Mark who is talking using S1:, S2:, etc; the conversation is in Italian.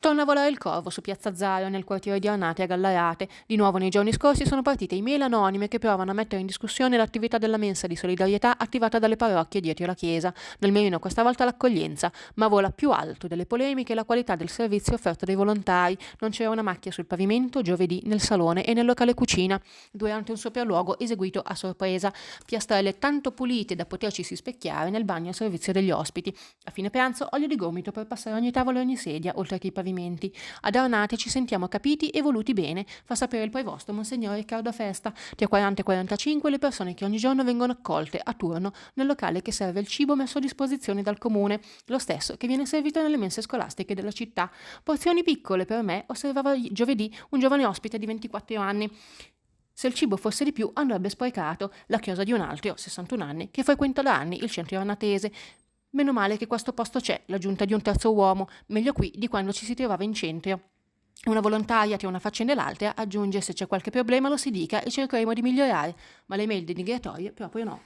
S1: Torna a volare il corvo su Piazza Zario, nel quartiere di Arnate a Gallarate. Di nuovo nei giorni scorsi sono partite email anonime che provano a mettere in discussione l'attività della mensa di solidarietà attivata dalle parrocchie dietro la chiesa. Nel mirino questa volta l'accoglienza, ma vola più alto delle polemiche la qualità del servizio offerto dai volontari. Non c'era una macchia sul pavimento giovedì nel salone e nel locale cucina, durante un sopralluogo eseguito a sorpresa. Piastrelle tanto pulite da poterci si specchiare nel bagno a servizio degli ospiti. A fine pranzo olio di gomito per passare ogni tavolo e ogni sedia, oltre che i pavimenti. Ad Arnate ci sentiamo capiti e voluti bene, fa sapere il prevosto Monsignor Riccardo Festa. Tra 40 e 45 le persone che ogni giorno vengono accolte a turno nel locale che serve il cibo messo a disposizione dal comune, lo stesso che viene servito nelle mense scolastiche della città. Porzioni piccole per me, osservava giovedì un giovane ospite di 24 anni. Se il cibo fosse di più andrebbe sprecato, la chiosa di un altro, 61 anni, che frequenta da anni il centro arnatese. Meno male che questo posto c'è, l'aggiunta di un terzo uomo, meglio qui di quando ci si trovava in centro. Una volontaria tra una faccenda e l'altra aggiunge: se c'è qualche problema lo si dica e cercheremo di migliorare, ma le mail denigratorie proprio no.